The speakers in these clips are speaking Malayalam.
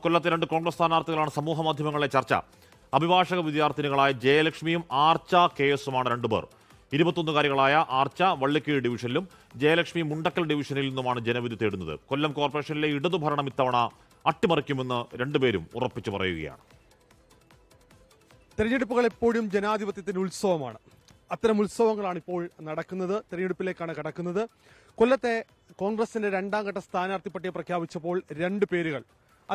കൊല്ലത്തെ 2 കോൺഗ്രസ് സ്ഥാനാർത്ഥികളാണ് സമൂഹ മാധ്യമങ്ങളിലെ ചർച്ച. അഭിഭാഷക വിദ്യാർത്ഥിനികളായ ജയലക്ഷ്മിയും ആർച്ച KS-ഉമാണ് 2 പേർ. 21-കാരികളായ ആർച്ച വള്ളിക്കീഴ് ഡിവിഷനിലും ജയലക്ഷ്മി മുണ്ടക്കൽ ഡിവിഷനിൽ നിന്നുമാണ് ജനവിധി തേടുന്നത്. കൊല്ലം കോർപ്പറേഷനിലെ ഇടതുഭരണം ഇത്തവണ അട്ടിമറിക്കുമെന്ന് 2 പേരും ഉറപ്പിച്ചു പറയുകയാണ്. തെരഞ്ഞെടുപ്പുകൾ എപ്പോഴും ജനാധിപത്യത്തിന്റെ ഉത്സവമാണ്. അത്തരം ഉത്സവങ്ങളാണ് ഇപ്പോൾ നടക്കുന്നത്. തെരഞ്ഞെടുപ്പിലേക്കാണ് കടക്കുന്നത്. കൊല്ലത്തെ കോൺഗ്രസിന്റെ 2ാം ഘട്ട സ്ഥാനാർത്ഥി പട്ടിക പ്രഖ്യാപിച്ചപ്പോൾ 2 പേരുകൾ,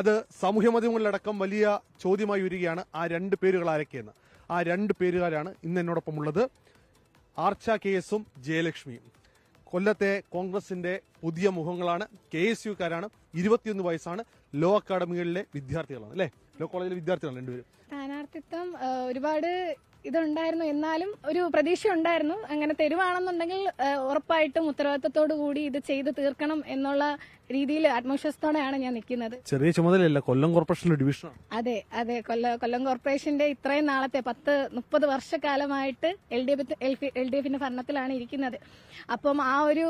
അത് സാമൂഹ്യ മാധ്യമങ്ങളിലടക്കം വലിയ ചോദ്യമായി വരികയാണ്. ആ 2 പേരുകൾ ആരൊക്കെയെന്ന്. ആ 2 പേരുകാരാണ് ഇന്ന് എന്നോടൊപ്പം ഉള്ളത്. ആർച്ച KS-ഉം ജയലക്ഷ്മിയും കൊല്ലത്തെ കോൺഗ്രസിന്റെ പുതിയ മുഖങ്ങളാണ്. KSUക്കാരാണ്. 21 വയസ്സാണ്. ലോ അക്കാഡമികളിലെ വിദ്യാർത്ഥികളാണ്, അല്ലെ? ലോ കോളേജിലെ വിദ്യാർത്ഥികളാണ് 2 പേരും. സ്ഥാനാർത്ഥിത്വം ഒരുപാട് ഇതുണ്ടായിരുന്നു, എന്നാലും ഒരു പ്രതീക്ഷ ഉണ്ടായിരുന്നു. അങ്ങനെ തരുവാണെന്നുണ്ടെങ്കിൽ ഉറപ്പായിട്ടും ഉത്തരവാദിത്തത്തോടു കൂടി ഇത് ചെയ്ത് തീർക്കണം എന്നുള്ള രീതിയിൽ ആത്മവിശ്വാസത്തോടെയാണ് ഞാൻ നിൽക്കുന്നത്. ചെറിയ ചുമതലയല്ല, കൊല്ലം കോർപ്പറേഷനിലെ ഡിവിഷനാണ്. അതെ അതെ, കൊല്ലം കോർപ്പറേഷന്റെ ഇത്രയും നാളത്തെ 10-30 വർഷക്കാലമായിട്ട് LDFന്റെ ഭരണത്തിലാണ് ഇരിക്കുന്നത്. അപ്പം ആ ഒരു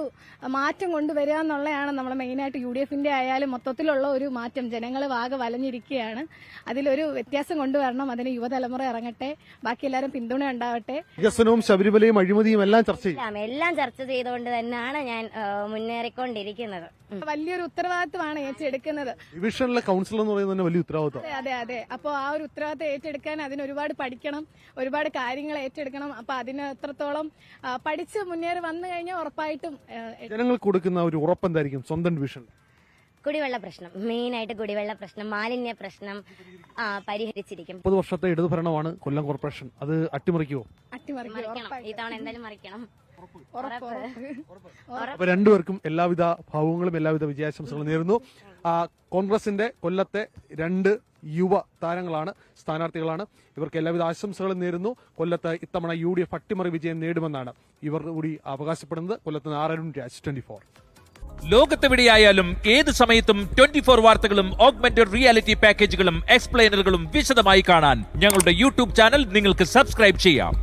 മാറ്റം കൊണ്ടുവരിക എന്നുള്ളതാണ് നമ്മൾ മെയിനായിട്ട്. UDFന്റെ ആയാലും മൊത്തത്തിലുള്ള ഒരു മാറ്റം. ജനങ്ങൾ ആകെ വലഞ്ഞിരിക്കുകയാണ്. അതിലൊരു വ്യത്യാസം കൊണ്ടുവരണം. അതിന് യുവതലമുറ ഇറങ്ങട്ടെ, ബാക്കി എല്ലാവരും പിന്തുണ ഉണ്ടാവട്ടെ. വികസനവും ശബരിമലയും അഴിമതിയും എല്ലാം ചർച്ച ചെയ്തുകൊണ്ട് തന്നെയാണ് ഞാൻ മുന്നേറിക്കൊണ്ടിരിക്കുന്നത്. വലിയൊരു ഉത്തരവാദിത്വമാണ് ഏറ്റെടുക്കുന്നത്. ഡിവിഷനിലെ കൗൺസിലർ എന്ന് പറയുന്നത് തന്നെ വലിയ ഉത്തരവാദിത്വം. അതെ അതെ. അപ്പോൾ ആ ഒരു ഉത്തരവാദിത്വം ഏറ്റെടുക്കാൻ അതിന് ഒരുപാട് പഠിക്കണം, ഒരുപാട് കാര്യങ്ങൾ ഏറ്റെടുക്കണം. അപ്പൊ അതിന് എത്രത്തോളം പഠിച്ച് മുന്നേറി വന്നു കഴിഞ്ഞാൽ ഉറപ്പായിട്ടും ജനങ്ങൾക്ക് കൊടുക്കുന്ന ഒരു ഉറപ്പെന്തായിരിക്കും സ്വന്തം ഡിവിഷൻ? കുടിവെള്ള പ്രശ്നം, മെയിനായിട്ട് കുടിവെള്ള പ്രശ്നം, മാലിന്യ പ്രശ്നം പരിഹരിച്ചിരിക്കും. 30 വർഷത്തെ ഇടതുഭരണമാണ് കൊല്ലം കോർപ്പറേഷൻ. അത് അട്ടിമറിക്കുമോ? ഈ തവണ എന്തായാലും മറിക്കണം. അപ്പൊ 2 പേർക്കും എല്ലാവിധ ഭാവങ്ങളും എല്ലാവിധ വിജയാശംസകളും നേരുന്നു. കോൺഗ്രസിന്റെ കൊല്ലത്തെ 2 യുവ താരങ്ങളാണ്, സ്ഥാനാർത്ഥികളാണ്. ഇവർക്ക് എല്ലാവിധ ആശംസകളും നേരുന്നു. കൊല്ലത്ത് ഇത്തവണ UDF അട്ടിമറി വിജയം നേടുമെന്നാണ് ഇവർ കൂടി അവകാശപ്പെടുന്നത്. കൊല്ലത്ത് അരുൺ രാജ്, 24. ലോകത്തെവിടെയായാലും ഏത് സമയത്തും 24 വാർത്തകളും ഓഗ്മെന്റഡ് റിയാലിറ്റി പാക്കേജുകളും എക്സ്പ്ലെയിനറുകളും വിശദമായി കാണാൻ ഞങ്ങളുടെ YouTube ചാനൽ നിങ്ങൾക്ക് സബ്സ്ക്രൈബ് ചെയ്യാം.